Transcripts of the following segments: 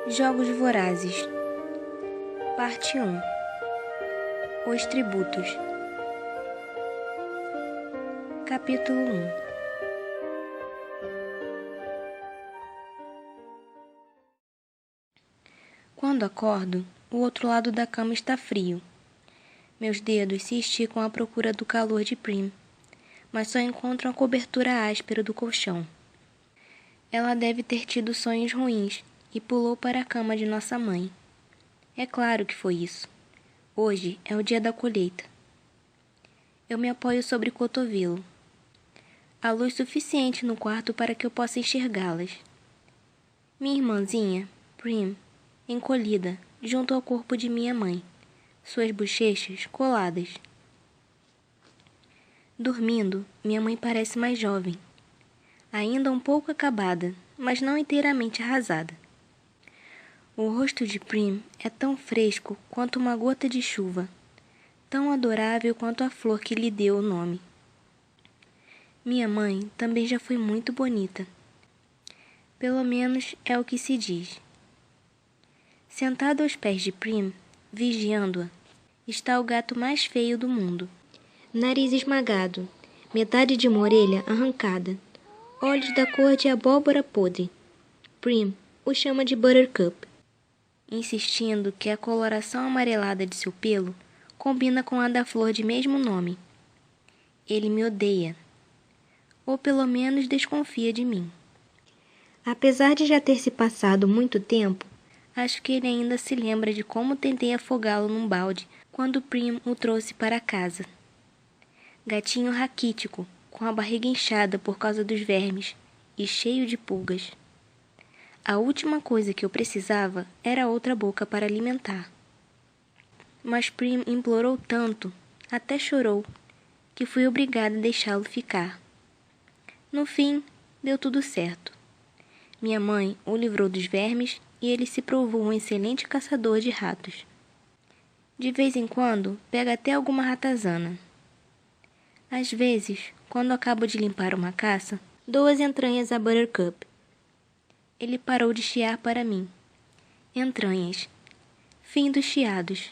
Jogos Vorazes. Parte 1. Os Tributos. Capítulo 1. Quando acordo, o outro lado da cama está frio. Meus dedos se esticam à procura do calor de Prim, mas só encontram a cobertura áspera do colchão. Ela deve ter tido sonhos ruins e pulou para a cama de nossa mãe. É claro que foi isso. Hoje é o dia da colheita. Eu me apoio sobre o cotovelo. Há luz suficiente no quarto para que eu possa enxergá-las. Minha irmãzinha, Prim, encolhida, junto ao corpo de minha mãe, suas bochechas coladas. Dormindo, minha mãe parece mais jovem, ainda um pouco acabada, mas não inteiramente arrasada. O rosto de Prim é tão fresco quanto uma gota de chuva, tão adorável quanto a flor que lhe deu o nome. Minha mãe também já foi muito bonita. Pelo menos é o que se diz. Sentado aos pés de Prim, vigiando-a, está o gato mais feio do mundo. Nariz esmagado, metade de uma orelha arrancada, olhos da cor de abóbora podre. Prim o chama de Buttercup, insistindo que a coloração amarelada de seu pelo combina com a da flor de mesmo nome. Ele me odeia, ou pelo menos desconfia de mim. Apesar de já ter se passado muito tempo, acho que ele ainda se lembra de como tentei afogá-lo num balde quando Prim o trouxe para casa. Gatinho raquítico, com a barriga inchada por causa dos vermes e cheio de pulgas. A última coisa que eu precisava era outra boca para alimentar. Mas Prim implorou tanto, até chorou, que fui obrigada a deixá-lo ficar. No fim, deu tudo certo. Minha mãe o livrou dos vermes e ele se provou um excelente caçador de ratos. De vez em quando, pega até alguma ratazana. Às vezes, quando acabo de limpar uma caça, dou as entranhas a Buttercup. Ele parou de chiar para mim. Entranhas. Fim dos chiados.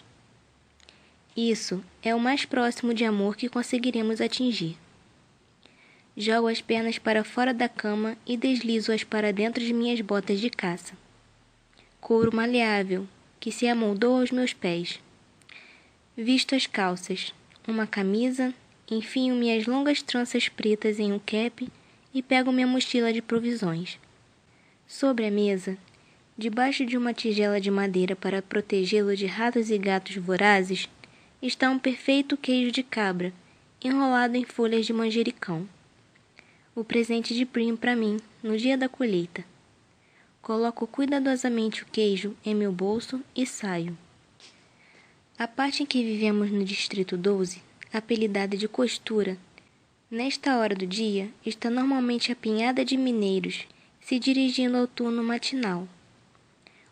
Isso é o mais próximo de amor que conseguiremos atingir. Jogo as pernas para fora da cama e deslizo-as para dentro de minhas botas de caça. Couro maleável, que se amoldou aos meus pés. Visto as calças, uma camisa, enfio minhas longas tranças pretas em um cap e pego minha mochila de provisões. Sobre a mesa, debaixo de uma tigela de madeira para protegê-lo de ratos e gatos vorazes, está um perfeito queijo de cabra, enrolado em folhas de manjericão. O presente de Prim para mim, no dia da colheita. Coloco cuidadosamente o queijo em meu bolso e saio. A parte em que vivemos no Distrito 12, apelidada de Costura, nesta hora do dia, está normalmente apinhada de mineiros, se dirigindo ao turno matinal.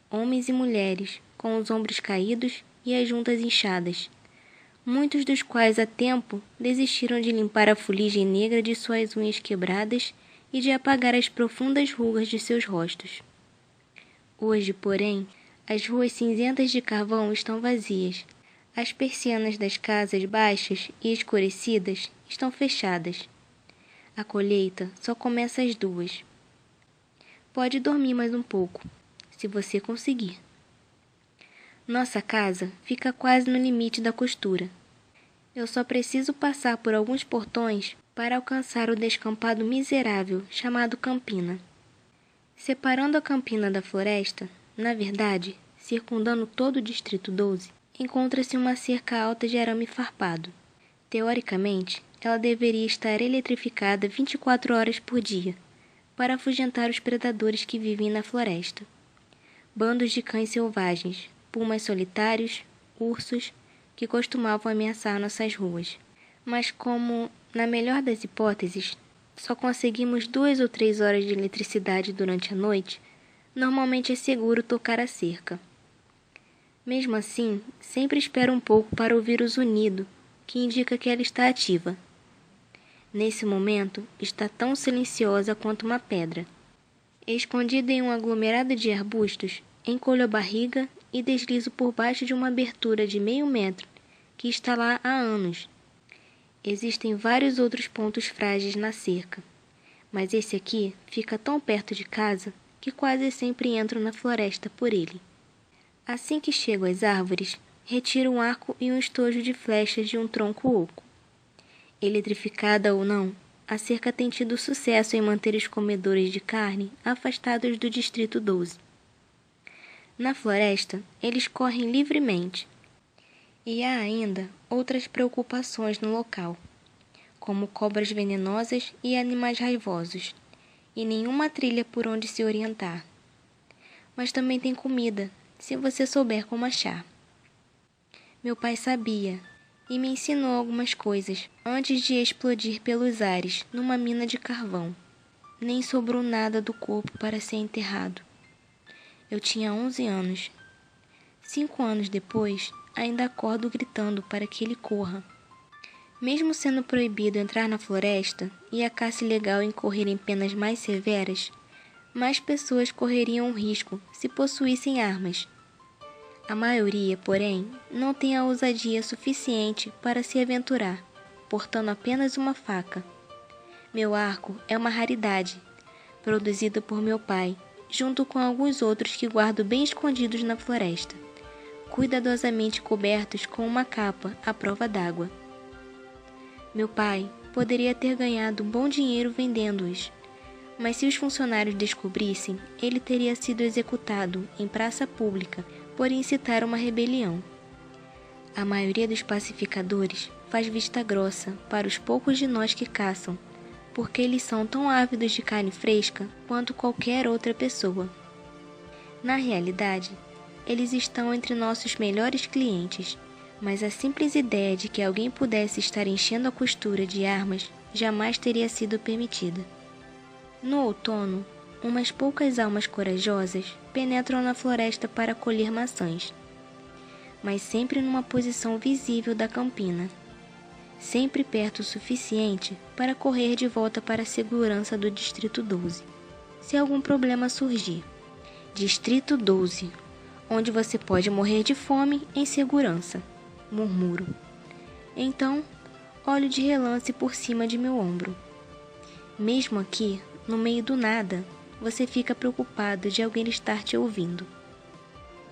Homens e mulheres, com os ombros caídos e as juntas inchadas, muitos dos quais há tempo desistiram de limpar a fuligem negra de suas unhas quebradas e de apagar as profundas rugas de seus rostos. Hoje, porém, as ruas cinzentas de carvão estão vazias. As persianas das casas baixas e escurecidas estão fechadas. A colheita só começa às 2. Pode dormir mais um pouco, se você conseguir. Nossa casa fica quase no limite da costura. Eu só preciso passar por alguns portões para alcançar o descampado miserável chamado Campina. Separando a Campina da floresta, na verdade, circundando todo o Distrito 12, encontra-se uma cerca alta de arame farpado. Teoricamente, ela deveria estar eletrificada 24 horas por dia, para afugentar os predadores que vivem na floresta. Bandos de cães selvagens, pumas solitários, ursos, que costumavam ameaçar nossas ruas. Mas como, na melhor das hipóteses, só conseguimos 2 ou 3 horas de eletricidade durante a noite, normalmente é seguro tocar a cerca. Mesmo assim, sempre espero um pouco para ouvir o zunido, que indica que ela está ativa. Nesse momento, está tão silenciosa quanto uma pedra. Escondida em um aglomerado de arbustos, encolho a barriga e deslizo por baixo de uma abertura de meio metro que está lá há anos. Existem vários outros pontos frágeis na cerca, mas esse aqui fica tão perto de casa que quase sempre entro na floresta por ele. Assim que chego às árvores, retiro um arco e um estojo de flechas de um tronco oco. Eletrificada ou não, a cerca tem tido sucesso em manter os comedores de carne afastados do Distrito 12. Na floresta, eles correm livremente. E há ainda outras preocupações no local, como cobras venenosas e animais raivosos, e nenhuma trilha por onde se orientar. Mas também tem comida, se você souber como achar. Meu pai sabia e me ensinou algumas coisas antes de explodir pelos ares numa mina de carvão. Nem sobrou nada do corpo para ser enterrado. Eu tinha 11 anos. 5 anos depois, ainda acordo gritando para que ele corra. Mesmo sendo proibido entrar na floresta e a caça ilegal incorrer em penas mais severas, mais pessoas correriam o risco se possuíssem armas. A maioria, porém, não tem a ousadia suficiente para se aventurar, portando apenas uma faca. Meu arco é uma raridade, produzido por meu pai, junto com alguns outros que guardo bem escondidos na floresta, cuidadosamente cobertos com uma capa à prova d'água. Meu pai poderia ter ganhado um bom dinheiro vendendo-os, mas se os funcionários descobrissem, ele teria sido executado em praça pública por incitar uma rebelião. A maioria dos pacificadores faz vista grossa para os poucos de nós que caçam, porque eles são tão ávidos de carne fresca quanto qualquer outra pessoa. Na realidade, eles estão entre nossos melhores clientes, mas a simples ideia de que alguém pudesse estar enchendo a costura de armas jamais teria sido permitida. No outono, umas poucas almas corajosas penetram na floresta para colher maçãs, mas sempre numa posição visível da campina, sempre perto o suficiente para correr de volta para a segurança do Distrito 12, se algum problema surgir. Distrito 12, onde você pode morrer de fome em segurança, murmuro. Então, olho de relance por cima de meu ombro. Mesmo aqui, no meio do nada, você fica preocupado de alguém estar te ouvindo.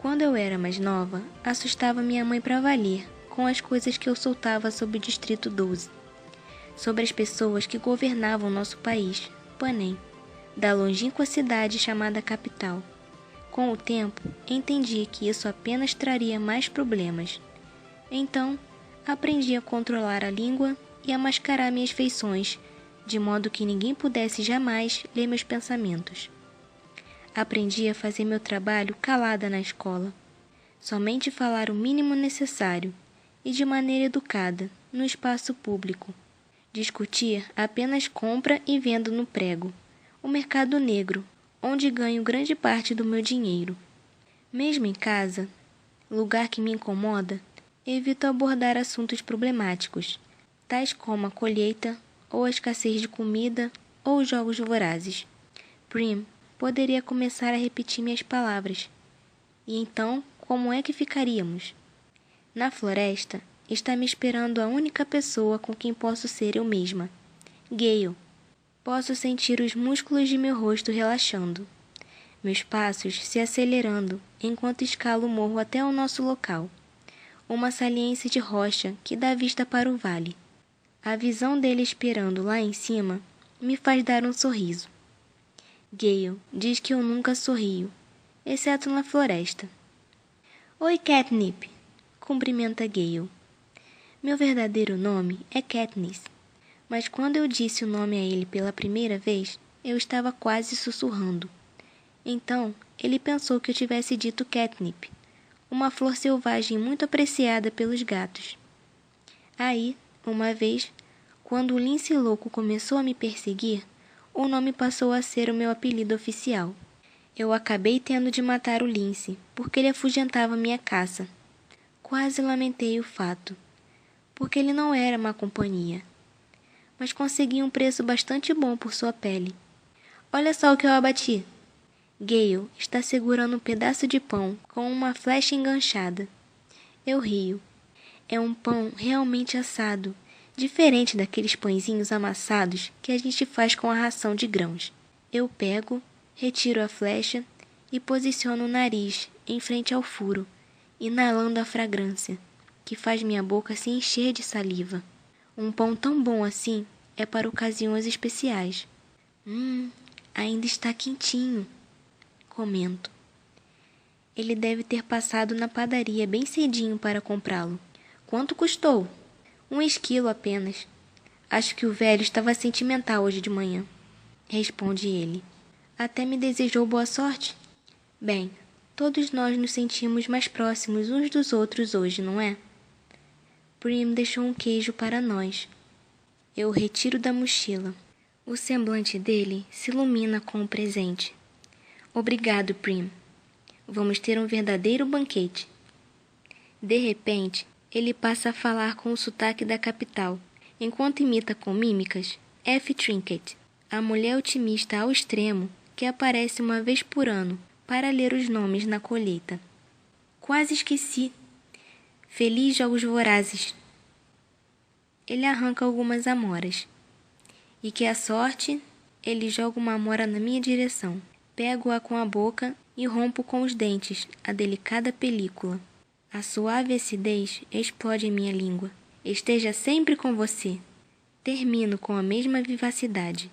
Quando eu era mais nova, assustava minha mãe para valer com as coisas que eu soltava sobre o Distrito 12, sobre as pessoas que governavam nosso país, Panem, da longínqua cidade chamada capital. Com o tempo, entendi que isso apenas traria mais problemas. Então, aprendi a controlar a língua e a mascarar minhas feições, de modo que ninguém pudesse jamais ler meus pensamentos. Aprendi a fazer meu trabalho calada na escola, somente falar o mínimo necessário e de maneira educada no espaço público. Discutir apenas compra e venda no prego, o mercado negro, onde ganho grande parte do meu dinheiro. Mesmo em casa, lugar que me incomoda, evito abordar assuntos problemáticos, tais como a colheita, ou a escassez de comida, ou os jogos vorazes. Prim poderia começar a repetir minhas palavras. E então, como é que ficaríamos? Na floresta, está me esperando a única pessoa com quem posso ser eu mesma, Gale. Posso sentir os músculos de meu rosto relaxando, meus passos se acelerando enquanto escalo o morro até o nosso local, uma saliência de rocha que dá vista para o vale. A visão dele esperando lá em cima me faz dar um sorriso. Gale diz que eu nunca sorrio, exceto na floresta. Oi, Catnip, cumprimenta Gale. Meu verdadeiro nome é Katniss, mas quando eu disse o nome a ele pela primeira vez, eu estava quase sussurrando. Então, ele pensou que eu tivesse dito catnip, uma flor selvagem muito apreciada pelos gatos. Aí, uma vez, quando o lince louco começou a me perseguir, o nome passou a ser o meu apelido oficial. Eu acabei tendo de matar o lince, porque ele afugentava minha caça. Quase lamentei o fato, porque ele não era má companhia, mas consegui um preço bastante bom por sua pele. Olha só o que eu abati! Gale está segurando um pedaço de pão com uma flecha enganchada. Eu rio. É um pão realmente assado, diferente daqueles pãezinhos amassados que a gente faz com a ração de grãos. Eu pego, retiro a flecha e posiciono o nariz em frente ao furo, inalando a fragrância, que faz minha boca se encher de saliva. Um pão tão bom assim é para ocasiões especiais. Ainda está quentinho, comento. Ele deve ter passado na padaria bem cedinho para comprá-lo. Quanto custou? 1 esquilo apenas. Acho que o velho estava sentimental hoje de manhã, responde ele. Até me desejou boa sorte? Bem, todos nós nos sentimos mais próximos uns dos outros hoje, não é? Prim deixou um queijo para nós. Eu o retiro da mochila. O semblante dele se ilumina com o presente. Obrigado, Prim. Vamos ter um verdadeiro banquete. De repente, ele passa a falar com o sotaque da capital, enquanto imita com mímicas F. Trinket, a mulher otimista ao extremo que aparece uma vez por ano para ler os nomes na colheita. Quase esqueci. Feliz Jogos Vorazes. Ele arranca algumas amoras. E que a sorte, ele joga uma amora na minha direção. Pego-a com a boca e rompo com os dentes a delicada película. A suave acidez explode em minha língua. Esteja sempre com você. Termino com a mesma vivacidade.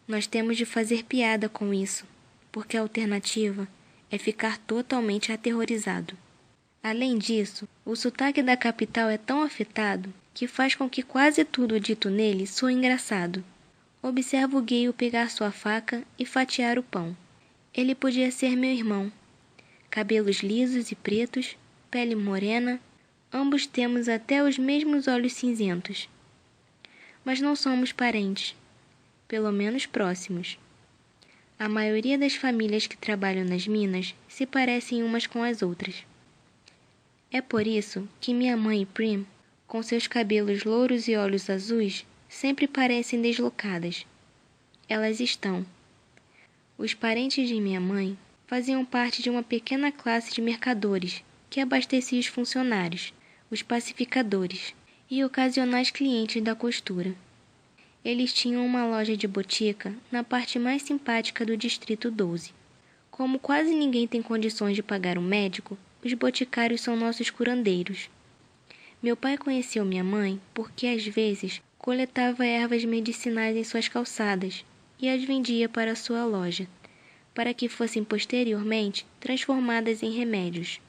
Nós temos de fazer piada com isso, porque a alternativa é ficar totalmente aterrorizado. Além disso, o sotaque da capital é tão afetado que faz com que quase tudo dito nele soe engraçado. Observo o Gale pegar sua faca e fatiar o pão. Ele podia ser meu irmão. Cabelos lisos e pretos, pele morena, ambos temos até os mesmos olhos cinzentos. Mas não somos parentes, pelo menos próximos. A maioria das famílias que trabalham nas minas se parecem umas com as outras. É por isso que minha mãe e Prim, com seus cabelos louros e olhos azuis, sempre parecem deslocadas. Elas estão. Os parentes de minha mãe faziam parte de uma pequena classe de mercadores que abastecia os funcionários, os pacificadores e ocasionais clientes da costura. Eles tinham uma loja de botica na parte mais simpática do Distrito 12. Como quase ninguém tem condições de pagar um médico, os boticários são nossos curandeiros. Meu pai conheceu minha mãe porque, às vezes, coletava ervas medicinais em suas calçadas e as vendia para sua loja, para que fossem posteriormente transformadas em remédios.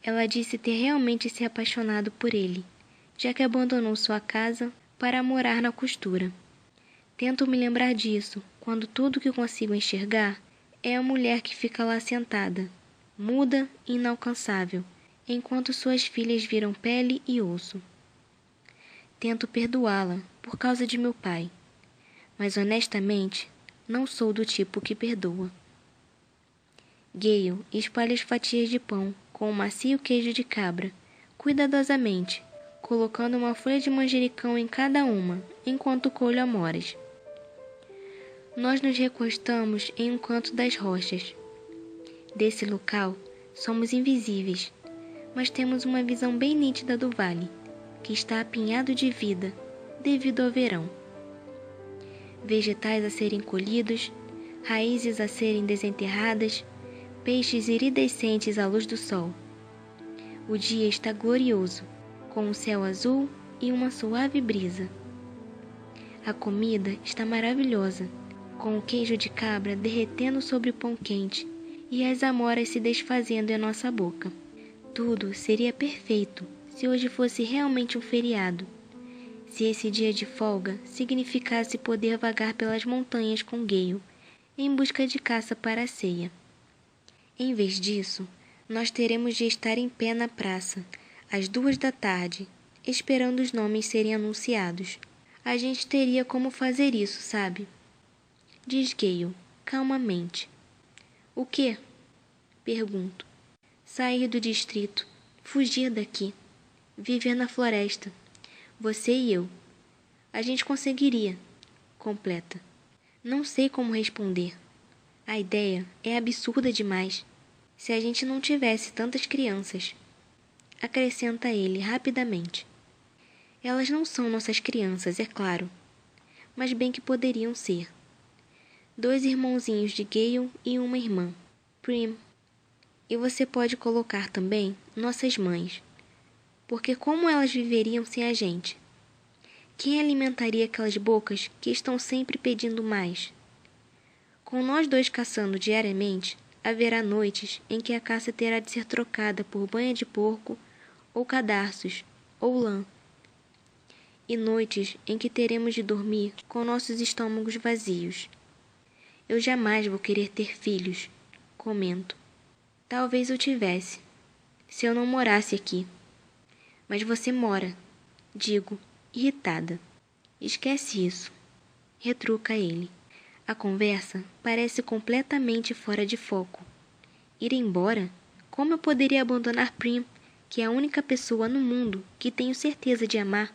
Ela disse ter realmente se apaixonado por ele, já que abandonou sua casa para morar na costura. Tento me lembrar disso, quando tudo que consigo enxergar é a mulher que fica lá sentada, muda e inalcançável, enquanto suas filhas viram pele e osso. Tento perdoá-la por causa de meu pai, mas honestamente não sou do tipo que perdoa. Gale espalha as fatias de pão com um macio queijo de cabra, cuidadosamente, colocando uma folha de manjericão em cada uma, enquanto colho amoras. Nós nos recostamos em um canto das rochas. Desse local, somos invisíveis, mas temos uma visão bem nítida do vale, que está apinhado de vida devido ao verão. Vegetais a serem colhidos, raízes a serem desenterradas, peixes iridescentes à luz do sol. O dia está glorioso, com um céu azul e uma suave brisa. A comida está maravilhosa, com o queijo de cabra derretendo sobre o pão quente e as amoras se desfazendo em nossa boca. Tudo seria perfeito se hoje fosse realmente um feriado. Se esse dia de folga significasse poder vagar pelas montanhas com Gale, em busca de caça para a ceia. Em vez disso, nós teremos de estar em pé na praça, às 2 da tarde, esperando os nomes serem anunciados. A gente teria como fazer isso, sabe? Diz Gale, calmamente. O quê? Pergunto. Sair do distrito, fugir daqui, viver na floresta. Você e eu. A gente conseguiria, completa. Não sei como responder. A ideia é absurda demais. Se a gente não tivesse tantas crianças, acrescenta ele rapidamente. Elas não são nossas crianças, é claro, mas bem que poderiam ser. 2 irmãozinhos de Gale e uma irmã, Prim. E você pode colocar também nossas mães, porque como elas viveriam sem a gente? Quem alimentaria aquelas bocas que estão sempre pedindo mais? Com nós 2 caçando diariamente, haverá noites em que a caça terá de ser trocada por banha de porco, ou cadarços, ou lã. E noites em que teremos de dormir com nossos estômagos vazios. Eu jamais vou querer ter filhos, comento. Talvez eu tivesse, se eu não morasse aqui. Mas você mora, digo, irritada. Esquece isso, retruca ele. A conversa parece completamente fora de foco. Ir embora? Como eu poderia abandonar Prim, que é a única pessoa no mundo que tenho certeza de amar?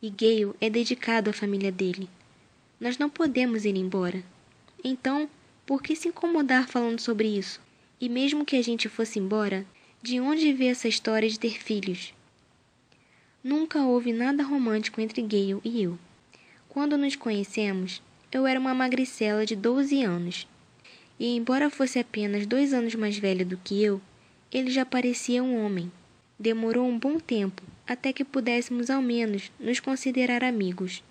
E Gale é dedicado à família dele. Nós não podemos ir embora. Então, por que se incomodar falando sobre isso? E mesmo que a gente fosse embora, de onde veio essa história de ter filhos? Nunca houve nada romântico entre Gale e eu. Quando nos conhecemos, eu era uma magricela de 12 anos. E embora fosse apenas 2 anos mais velho do que eu, ele já parecia um homem. Demorou um bom tempo, até que pudéssemos ao menos nos considerar amigos.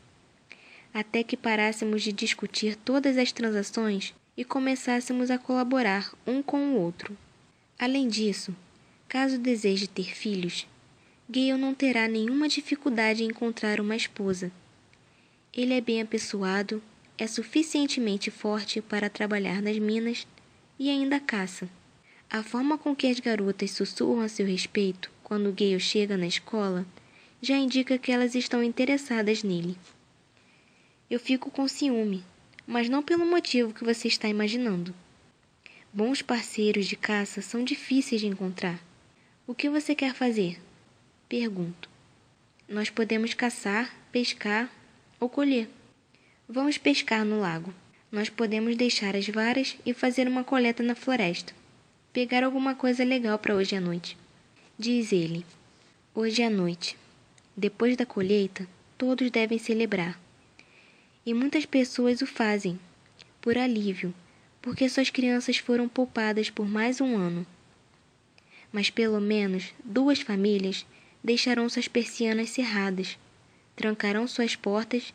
Até que parássemos de discutir todas as transações e começássemos a colaborar um com o outro. Além disso, caso deseje ter filhos, Gale não terá nenhuma dificuldade em encontrar uma esposa. Ele é bem apessoado, é suficientemente forte para trabalhar nas minas e ainda caça. A forma com que as garotas sussurram a seu respeito quando Gale chega na escola já indica que elas estão interessadas nele. Eu fico com ciúme, mas não pelo motivo que você está imaginando. Bons parceiros de caça são difíceis de encontrar. O que você quer fazer? Pergunto. Nós podemos caçar, pescar ou colher. Vamos pescar no lago. Nós podemos deixar as varas e fazer uma coleta na floresta. Pegar alguma coisa legal para hoje à noite. Diz ele. Hoje à noite. Depois da colheita, todos devem celebrar. E muitas pessoas o fazem, por alívio, porque suas crianças foram poupadas por mais um ano. Mas pelo menos 2 famílias deixarão suas persianas cerradas, trancarão suas portas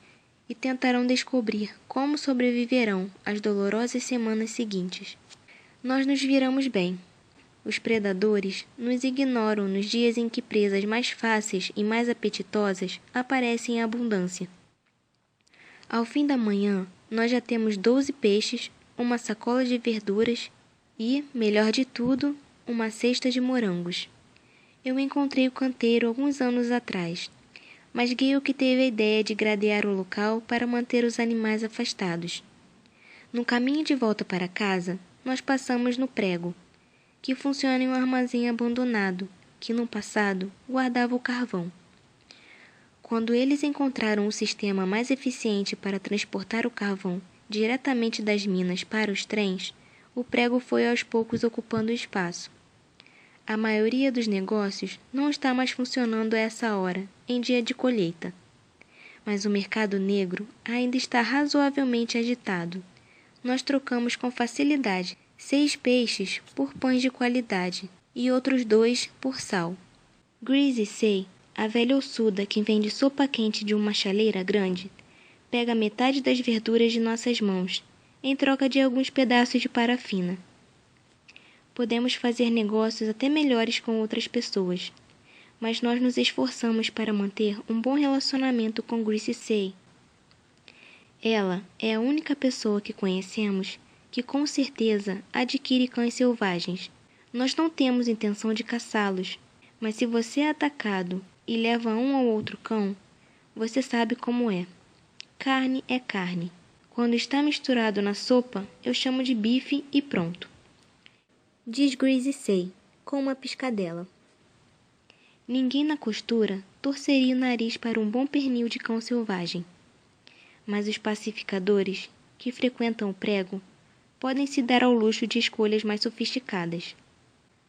e tentarão descobrir como sobreviverão às dolorosas semanas seguintes. Nós nos viramos bem. Os predadores nos ignoram nos dias em que presas mais fáceis e mais apetitosas aparecem em abundância. Ao fim da manhã, nós já temos 12 peixes, uma sacola de verduras e, melhor de tudo, uma cesta de morangos. Eu encontrei o canteiro alguns anos atrás, mas Gale que teve a ideia de gradear o local para manter os animais afastados. No caminho de volta para casa, nós passamos no prego, que funciona em um armazém abandonado, que no passado guardava o carvão. Quando eles encontraram o sistema mais eficiente para transportar o carvão diretamente das minas para os trens, o prego foi aos poucos ocupando espaço. A maioria dos negócios não está mais funcionando a essa hora, em dia de colheita. Mas o mercado negro ainda está razoavelmente agitado. Nós trocamos com facilidade 6 peixes por pães de qualidade e outros 2 por sal. Greasy Say, a velha ossuda que vende sopa quente de uma chaleira grande, pega metade das verduras de nossas mãos, em troca de alguns pedaços de parafina. Podemos fazer negócios até melhores com outras pessoas, mas nós nos esforçamos para manter um bom relacionamento com Greasy Say. Ela é a única pessoa que conhecemos que com certeza adquire cães selvagens. Nós não temos intenção de caçá-los, mas se você é atacado e leva um ou outro cão, você sabe como é. Carne é carne. Quando está misturado na sopa, eu chamo de bife e pronto. Diz Greasy Say, com uma piscadela. Ninguém na costura torceria o nariz para um bom pernil de cão selvagem. Mas os pacificadores, que frequentam o prego, podem se dar ao luxo de escolhas mais sofisticadas.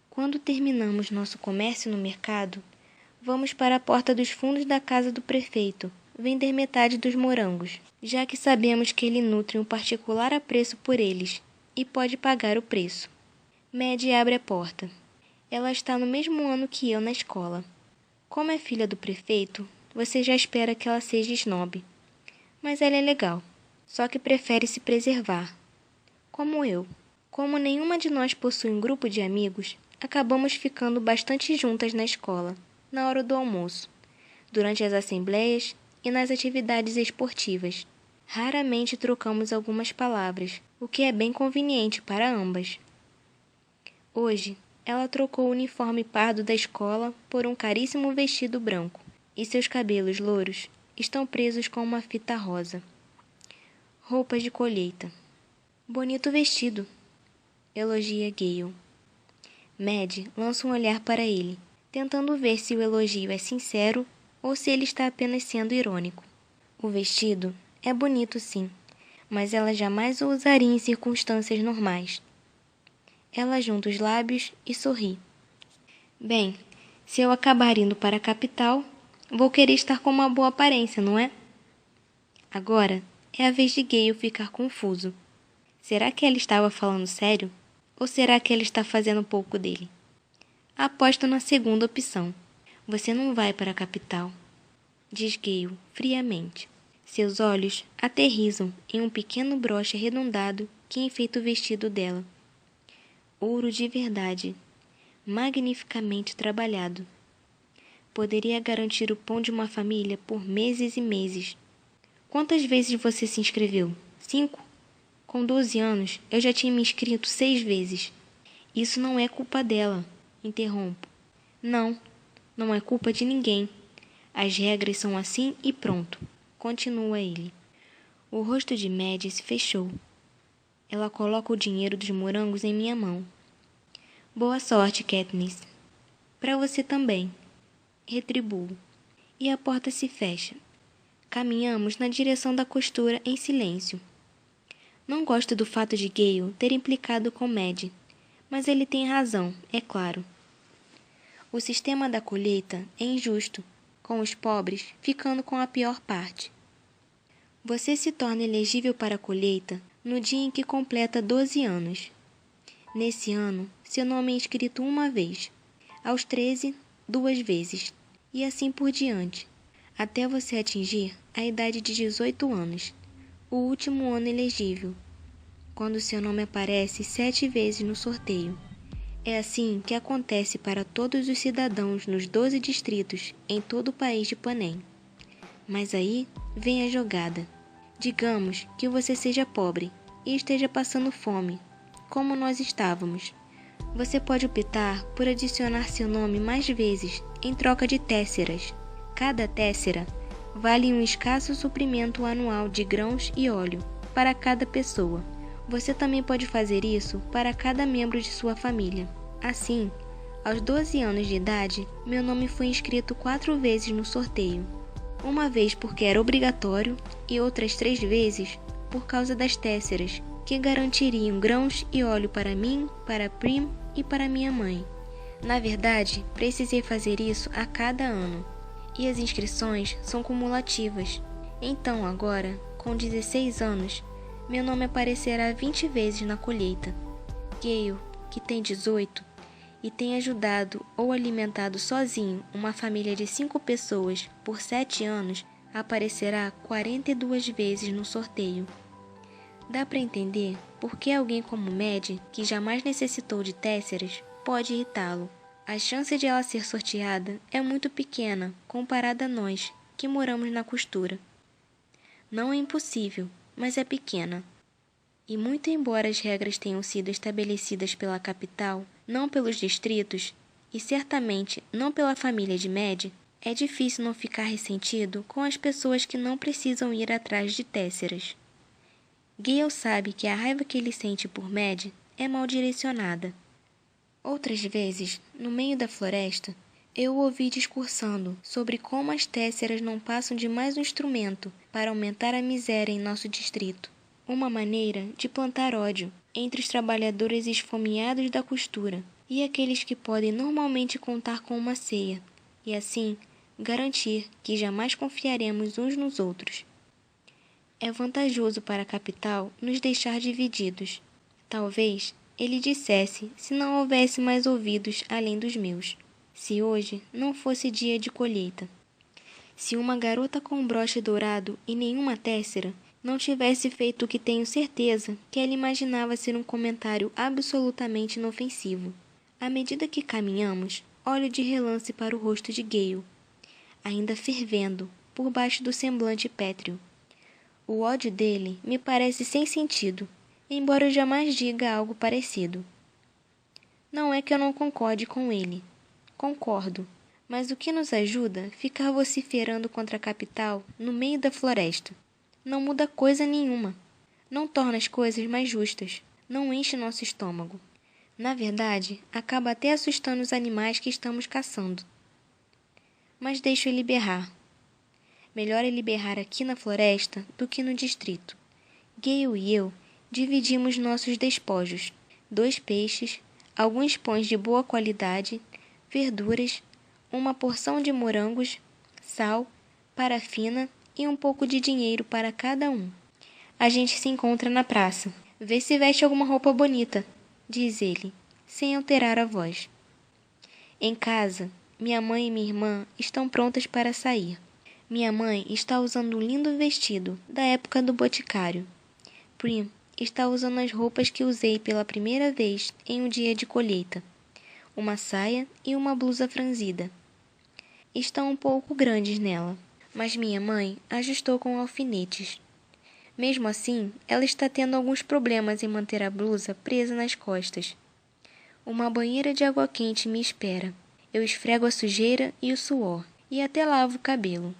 Quando terminamos nosso comércio no mercado, vamos para a porta dos fundos da casa do prefeito vender metade dos morangos, já que sabemos que ele nutre um particular apreço por eles e pode pagar o preço. Maddie abre a porta. Ela está no mesmo ano que eu na escola. Como é filha do prefeito, você já espera que ela seja snob. Mas ela é legal, só que prefere se preservar. Como eu. Como nenhuma de nós possui um grupo de amigos, acabamos ficando bastante juntas na escola, na hora do almoço, durante as assembleias e nas atividades esportivas. Raramente trocamos algumas palavras, o que é bem conveniente para ambas. Hoje, ela trocou o uniforme pardo da escola por um caríssimo vestido branco, e seus cabelos louros estão presos com uma fita rosa. Roupas de colheita. Bonito vestido, elogia Gale. Maddie lança um olhar para ele, tentando ver se o elogio é sincero ou se ele está apenas sendo irônico. O vestido é bonito sim, mas ela jamais o usaria em circunstâncias normais. Ela junta os lábios e sorri. Bem, se eu acabar indo para a capital, vou querer estar com uma boa aparência, não é? Agora é a vez de Gale ficar confuso. Será que ela estava falando sério? Ou será que ela está fazendo pouco dele? Aposto na segunda opção. Você não vai para a capital, diz Gale friamente. Seus olhos aterrissam em um pequeno broche arredondado que enfeita o vestido dela. Ouro de verdade, magnificamente trabalhado. Poderia garantir o pão de uma família por meses e meses. Quantas vezes você se inscreveu? 5? Com 12 anos, eu já tinha me inscrito 6 vezes. Isso não é culpa dela, interrompo. Não, não é culpa de ninguém. As regras são assim e pronto, continua ele. O rosto de Maddie se fechou. Ela coloca o dinheiro dos morangos em minha mão. Boa sorte, Katniss. Para você também. Retribuo. E a porta se fecha. Caminhamos na direção da costura em silêncio. Não gosto do fato de Gale ter implicado com Maddie, mas ele tem razão, é claro. O sistema da colheita é injusto, com os pobres ficando com a pior parte. Você se torna elegível para a colheita no dia em que completa 12 anos. Nesse ano, seu nome é inscrito uma vez, aos 13, 2 vezes, e assim por diante, até você atingir a idade de 18 anos, o último ano elegível, quando seu nome aparece 7 vezes no sorteio. É assim que acontece para todos os cidadãos nos 12 distritos em todo o país de Panem. Mas aí vem a jogada. Digamos que você seja pobre e esteja passando fome, como nós estávamos. Você pode optar por adicionar seu nome mais vezes em troca de tesseras. Cada tessera vale um escasso suprimento anual de grãos e óleo para cada pessoa. Você também pode fazer isso para cada membro de sua família. Assim, aos 12 anos de idade, meu nome foi inscrito 4 vezes no sorteio. Uma vez porque era obrigatório e outras 3 vezes por causa das tesseras, que garantiriam grãos e óleo para mim, para Prim e para minha mãe. Na verdade, precisei fazer isso a cada ano. E as inscrições são cumulativas. Então agora, com 16 anos, meu nome aparecerá 20 vezes na colheita. Gale, que tem 18, e tem ajudado ou alimentado sozinho uma família de 5 pessoas por 7 anos, aparecerá 42 vezes no sorteio. Dá para entender por que alguém como Maddie, que jamais necessitou de tesseras, pode irritá-lo. A chance de ela ser sorteada é muito pequena comparada a nós, que moramos na costura. Não é impossível, mas é pequena. E muito embora as regras tenham sido estabelecidas pela capital, não pelos distritos, e certamente não pela família de Maddie, é difícil não ficar ressentido com as pessoas que não precisam ir atrás de tesseras. Gale sabe que a raiva que ele sente por Maddie é mal direcionada. Outras vezes, no meio da floresta, eu o ouvi discursando sobre como as tesseras não passam de mais um instrumento para aumentar a miséria em nosso distrito. Uma maneira de plantar ódio entre os trabalhadores esfomeados da costura e aqueles que podem normalmente contar com uma ceia, e assim garantir que jamais confiaremos uns nos outros. É vantajoso para a capital nos deixar divididos. Talvez ele dissesse se não houvesse mais ouvidos além dos meus. Se hoje não fosse dia de colheita. Se uma garota com um broche dourado e nenhuma têssera não tivesse feito o que tenho certeza que ela imaginava ser um comentário absolutamente inofensivo. À medida que caminhamos, olho de relance para o rosto de Gale, ainda fervendo, por baixo do semblante pétreo. O ódio dele me parece sem sentido, embora eu jamais diga algo parecido. Não é que eu não concorde com ele. Concordo. Mas o que nos ajuda ficar vociferando contra a capital no meio da floresta? Não muda coisa nenhuma. Não torna as coisas mais justas. Não enche nosso estômago. Na verdade, acaba até assustando os animais que estamos caçando. Mas deixo ele berrar. Melhor ele berrar aqui na floresta do que no distrito. Gale e eu dividimos nossos despojos. 2 peixes, alguns pães de boa qualidade, verduras, uma porção de morangos, sal, parafina e um pouco de dinheiro para cada um. A gente se encontra na praça. Vê se veste alguma roupa bonita, diz ele, sem alterar a voz. Em casa, minha mãe e minha irmã estão prontas para sair. Minha mãe está usando um lindo vestido da época do Boticário. Prim está usando as roupas que usei pela primeira vez em um dia de colheita. Uma saia e uma blusa franzida. Estão um pouco grandes nela, mas minha mãe ajustou com alfinetes. Mesmo assim, ela está tendo alguns problemas em manter a blusa presa nas costas. Uma banheira de água quente me espera. Eu esfrego a sujeira e o suor, e até lavo o cabelo.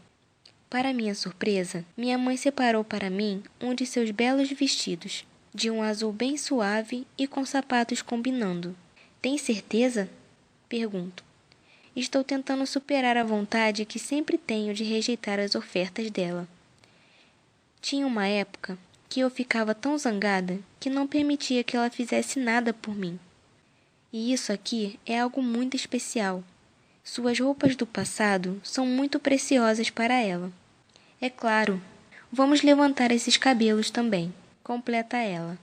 Para minha surpresa, minha mãe separou para mim um de seus belos vestidos, de um azul bem suave e com sapatos combinando. Tem certeza? Pergunto. Estou tentando superar a vontade que sempre tenho de rejeitar as ofertas dela. Tinha uma época que eu ficava tão zangada que não permitia que ela fizesse nada por mim. E isso aqui é algo muito especial. Suas roupas do passado são muito preciosas para ela. É claro, vamos levantar esses cabelos também, completa ela.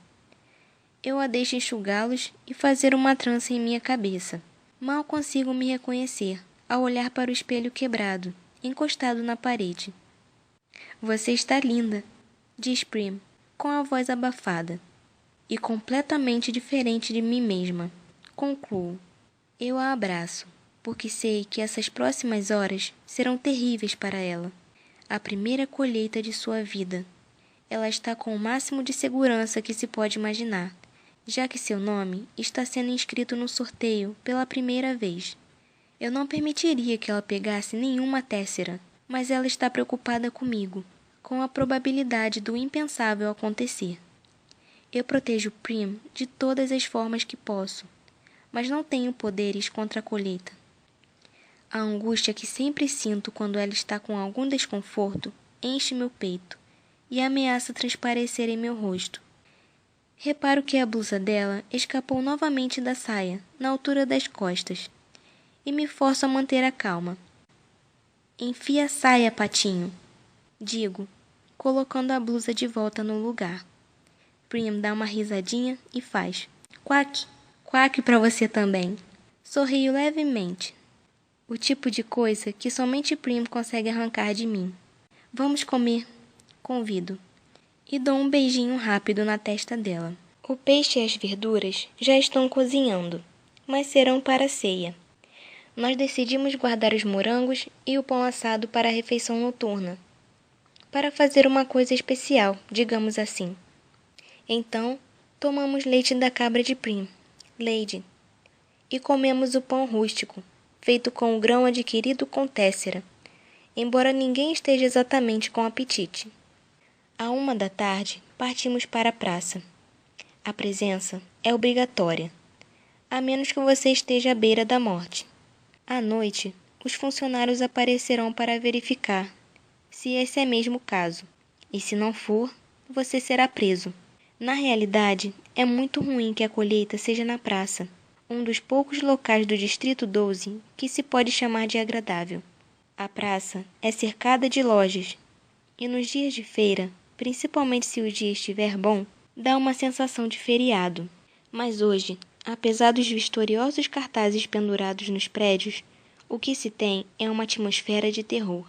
Eu a deixo enxugá-los e fazer uma trança em minha cabeça. Mal consigo me reconhecer ao olhar para o espelho quebrado, encostado na parede. Você está linda, diz Prim, com a voz abafada. E completamente diferente de mim mesma. Concluo. Eu a abraço, porque sei que essas próximas horas serão terríveis para ela. A primeira colheita de sua vida. Ela está com o máximo de segurança que se pode imaginar, já que seu nome está sendo inscrito no sorteio pela primeira vez. Eu não permitiria que ela pegasse nenhuma têssera, mas ela está preocupada comigo, com a probabilidade do impensável acontecer. Eu protejo Prim de todas as formas que posso, mas não tenho poderes contra a colheita. A angústia que sempre sinto quando ela está com algum desconforto enche meu peito e ameaça transparecer em meu rosto. Reparo que a blusa dela escapou novamente da saia, na altura das costas, e me forço a manter a calma. Enfia a saia, patinho, digo, colocando a blusa de volta no lugar. Prim dá uma risadinha e faz quack, quack para você também. Sorrio levemente. O tipo de coisa que somente Prim consegue arrancar de mim. Vamos comer, convido, e dou um beijinho rápido na testa dela. O peixe e as verduras já estão cozinhando, mas serão para a ceia. Nós decidimos guardar os morangos e o pão assado para a refeição noturna, para fazer uma coisa especial, digamos assim. Então, tomamos leite da cabra de Prim, Lady, e comemos o pão rústico, feito com o grão adquirido com têssera, embora ninguém esteja exatamente com apetite. À 1 da tarde, partimos para a praça. A presença é obrigatória, a menos que você esteja à beira da morte. À noite, os funcionários aparecerão para verificar se esse é mesmo o caso, e se não for, você será preso. Na realidade, é muito ruim que a colheita seja na praça, um dos poucos locais do Distrito 12 que se pode chamar de agradável. A praça é cercada de lojas, e nos dias de feira, principalmente se o dia estiver bom, dá uma sensação de feriado. Mas hoje, apesar dos vitoriosos cartazes pendurados nos prédios, o que se tem é uma atmosfera de terror.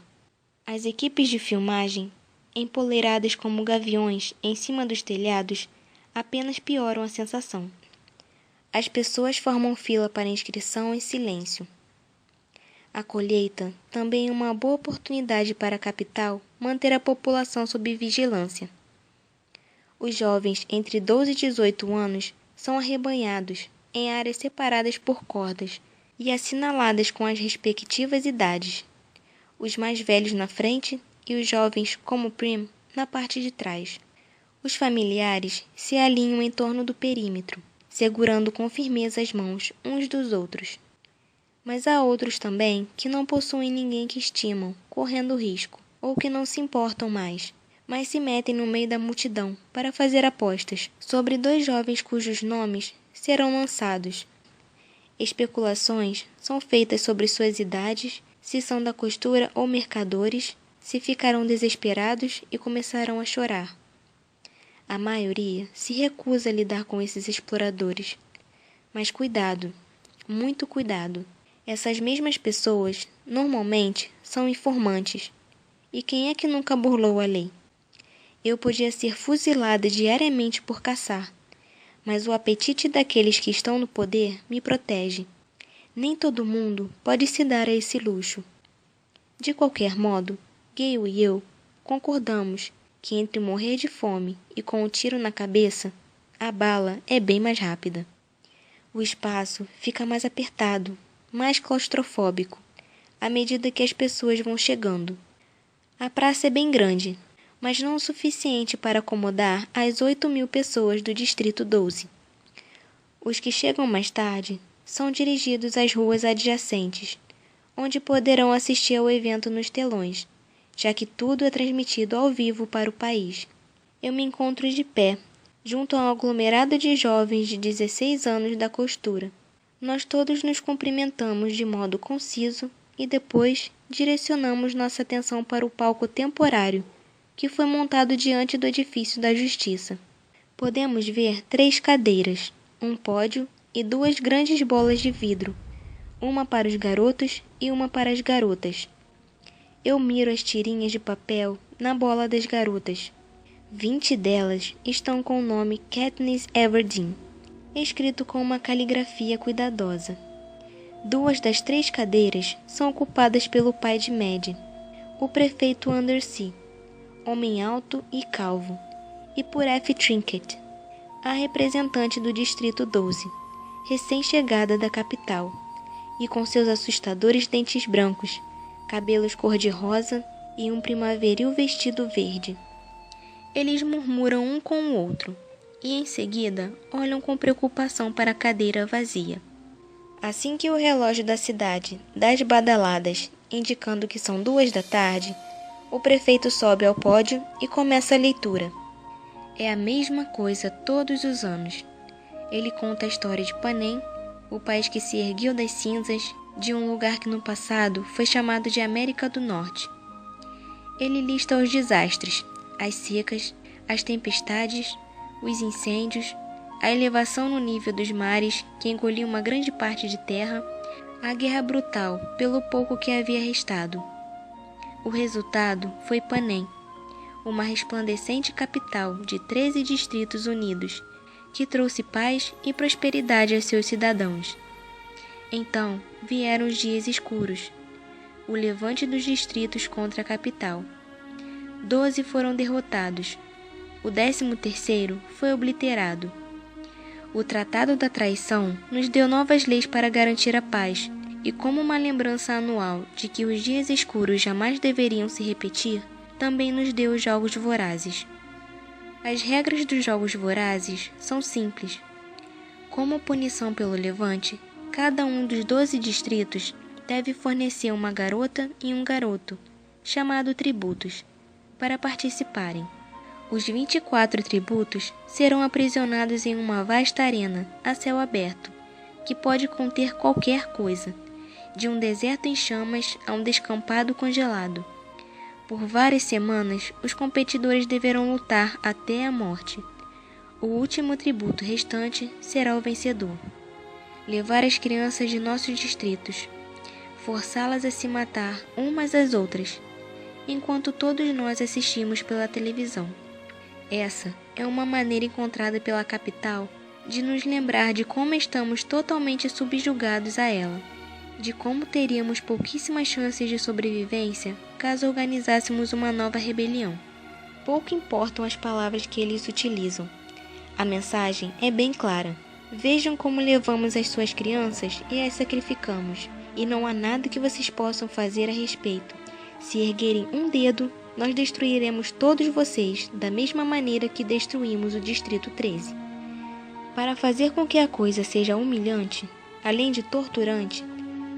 As equipes de filmagem, empoleiradas como gaviões em cima dos telhados, apenas pioram a sensação. As pessoas formam fila para inscrição em silêncio. A colheita também é uma boa oportunidade para a capital manter a população sob vigilância. Os jovens entre 12 e 18 anos são arrebanhados em áreas separadas por cordas e assinaladas com as respectivas idades. Os mais velhos na frente e os jovens, como Prim, na parte de trás. Os familiares se alinham em torno do perímetro, segurando com firmeza as mãos uns dos outros. Mas há outros também que não possuem ninguém que estimam, correndo risco, ou que não se importam mais, mas se metem no meio da multidão para fazer apostas sobre 2 jovens cujos nomes serão lançados. Especulações são feitas sobre suas idades, se são da costura ou mercadores, se ficarão desesperados e começarão a chorar. A maioria se recusa a lidar com esses exploradores. Mas cuidado, muito cuidado. Essas mesmas pessoas, normalmente, são informantes. E quem é que nunca burlou a lei? Eu podia ser fuzilada diariamente por caçar, mas o apetite daqueles que estão no poder me protege. Nem todo mundo pode se dar a esse luxo. De qualquer modo, Gale e eu concordamos que entre morrer de fome e com um tiro na cabeça, a bala é bem mais rápida. O espaço fica mais apertado, mais claustrofóbico, à medida que as pessoas vão chegando. A praça é bem grande, mas não o suficiente para acomodar as 8.000 pessoas do Distrito 12. Os que chegam mais tarde são dirigidos às ruas adjacentes, onde poderão assistir ao evento nos telões, já que tudo é transmitido ao vivo para o país. Eu me encontro de pé, junto a um aglomerado de jovens de 16 anos da costura. Nós todos nos cumprimentamos de modo conciso e depois direcionamos nossa atenção para o palco temporário, que foi montado diante do edifício da Justiça. Podemos ver 3 cadeiras, um pódio e 2 grandes bolas de vidro, uma para os garotos e uma para as garotas. Eu miro as tirinhas de papel na bola das garotas. 20 delas estão com o nome Katniss Everdeen, escrito com uma caligrafia cuidadosa. 2 das 3 cadeiras são ocupadas pelo pai de Maddie, o prefeito Undersea, homem alto e calvo, e por F. Trinket, a representante do Distrito 12, recém-chegada da capital, e com seus assustadores dentes brancos, cabelos cor-de-rosa e um primaveril vestido verde. Eles murmuram um com o outro, e em seguida olham com preocupação para a cadeira vazia. Assim que o relógio da cidade dá as badaladas, indicando que são 2 da tarde, o prefeito sobe ao pódio e começa a leitura. É a mesma coisa todos os anos. Ele conta a história de Panem, o país que se ergueu das cinzas de um lugar que no passado foi chamado de América do Norte. Ele lista os desastres, as secas, as tempestades, os incêndios, a elevação no nível dos mares que engoliu uma grande parte de terra, a guerra brutal pelo pouco que havia restado. O resultado foi Panem, uma resplandecente capital de 13 distritos unidos, que trouxe paz e prosperidade a seus cidadãos. Então vieram os dias escuros, o levante dos distritos contra a capital. 12 foram derrotados, o 13º foi obliterado. O Tratado da Traição nos deu novas leis para garantir a paz, e como uma lembrança anual de que os dias escuros jamais deveriam se repetir, também nos deu os Jogos Vorazes. As regras dos Jogos Vorazes são simples. Como punição pelo levante, cada um dos 12 distritos deve fornecer uma garota e um garoto, chamado tributos, para participarem. Os 24 tributos serão aprisionados em uma vasta arena a céu aberto, que pode conter qualquer coisa, de um deserto em chamas a um descampado congelado. Por várias semanas, os competidores deverão lutar até a morte. O último tributo restante será o vencedor. Levar as crianças de nossos distritos, forçá-las a se matar umas às outras, enquanto todos nós assistimos pela televisão. Essa é uma maneira encontrada pela capital de nos lembrar de como estamos totalmente subjugados a ela, de como teríamos pouquíssimas chances de sobrevivência caso organizássemos uma nova rebelião. Pouco importam as palavras que eles utilizam. A mensagem é bem clara. Vejam como levamos as suas crianças e as sacrificamos, e não há nada que vocês possam fazer a respeito. Se erguerem um dedo, nós destruiremos todos vocês da mesma maneira que destruímos o Distrito 13. Para fazer com que a coisa seja humilhante, além de torturante,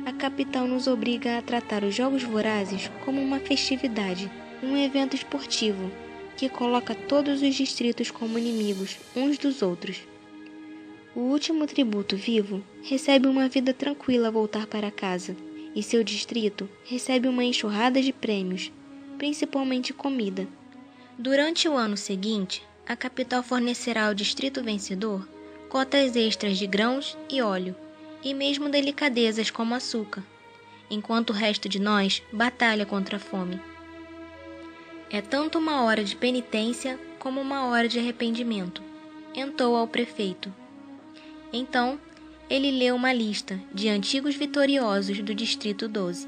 a capital nos obriga a tratar os Jogos Vorazes como uma festividade, um evento esportivo, que coloca todos os distritos como inimigos uns dos outros. O último tributo vivo recebe uma vida tranquila ao voltar para casa, e seu distrito recebe uma enxurrada de prêmios, principalmente comida. Durante o ano seguinte, a capital fornecerá ao distrito vencedor cotas extras de grãos e óleo, e mesmo delicadezas como açúcar, enquanto o resto de nós batalha contra a fome. É tanto uma hora de penitência como uma hora de arrependimento, entoa o prefeito. Então, ele leu uma lista de antigos vitoriosos do Distrito 12.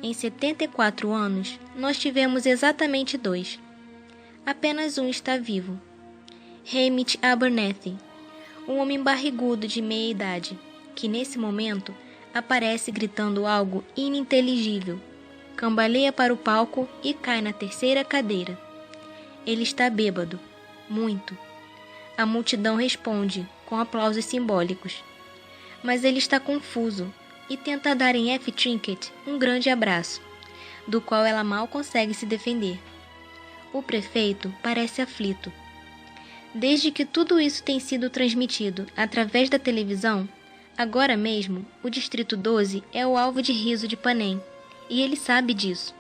Em 74 anos, nós tivemos exatamente 2. Apenas um está vivo. Hamish Abernethy, um homem barrigudo de meia idade, que nesse momento aparece gritando algo ininteligível, cambaleia para o palco e cai na terceira cadeira. Ele está bêbado, muito. A multidão responde com aplausos simbólicos. Mas ele está confuso e tenta dar em F. Trinket um grande abraço, do qual ela mal consegue se defender. O prefeito parece aflito. Desde que tudo isso tem sido transmitido através da televisão, agora mesmo o Distrito 12 é o alvo de riso de Panem, e ele sabe disso.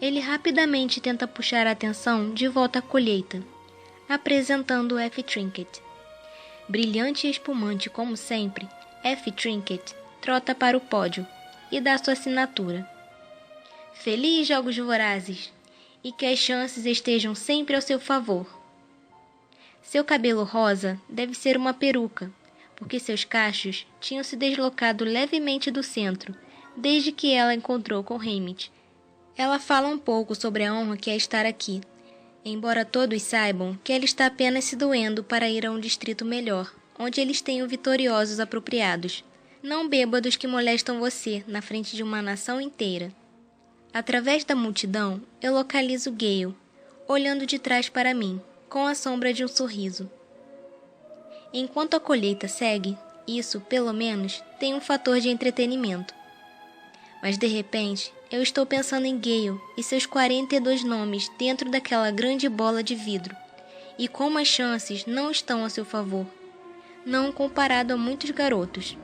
Ele rapidamente tenta puxar a atenção de volta à colheita, apresentando F. Trinket. Brilhante e espumante como sempre, F. Trinket trota para o pódio e dá sua assinatura. Feliz Jogos Vorazes! E que as chances estejam sempre ao seu favor. Seu cabelo rosa deve ser uma peruca, porque seus cachos tinham se deslocado levemente do centro desde que ela encontrou com Hamish. Ela fala um pouco sobre a honra que é estar aqui, embora todos saibam que ela está apenas se doendo para ir a um distrito melhor, onde eles tenham vitoriosos apropriados, não bêbados que molestam você na frente de uma nação inteira. Através da multidão, eu localizo Gale, olhando de trás para mim, com a sombra de um sorriso. Enquanto a colheita segue, isso, pelo menos, tem um fator de entretenimento. Mas de repente, eu estou pensando em Gale e seus 42 nomes dentro daquela grande bola de vidro, e como as chances não estão a seu favor, não comparado a muitos garotos.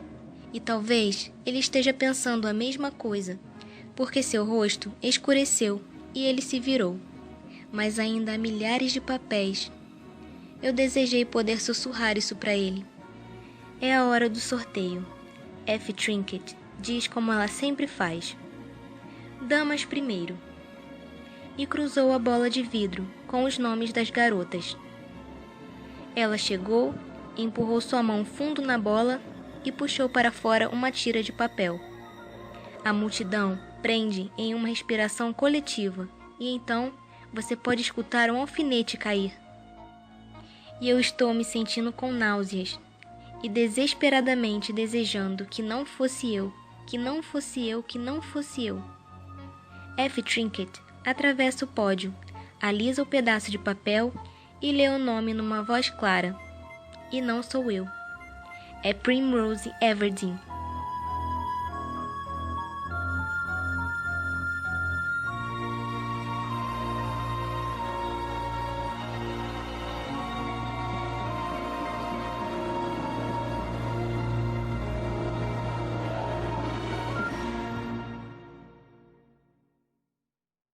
E talvez ele esteja pensando a mesma coisa, porque seu rosto escureceu e ele se virou. Mas ainda há milhares de papéis. Eu desejei poder sussurrar isso para ele. É a hora do sorteio. F. Trinket diz como ela sempre faz. Damas primeiro. E cruzou a bola de vidro com os nomes das garotas. Ela chegou, empurrou sua mão fundo na bola e puxou para fora uma tira de papel. A multidão prende em uma respiração coletiva e então você pode escutar um alfinete cair. E eu estou me sentindo com náuseas e desesperadamente desejando que não fosse eu, que não fosse eu, que não fosse eu. F. Trinket atravessa o pódio, alisa o pedaço de papel e lê o nome numa voz clara. E não sou eu. É Primrose Everdeen.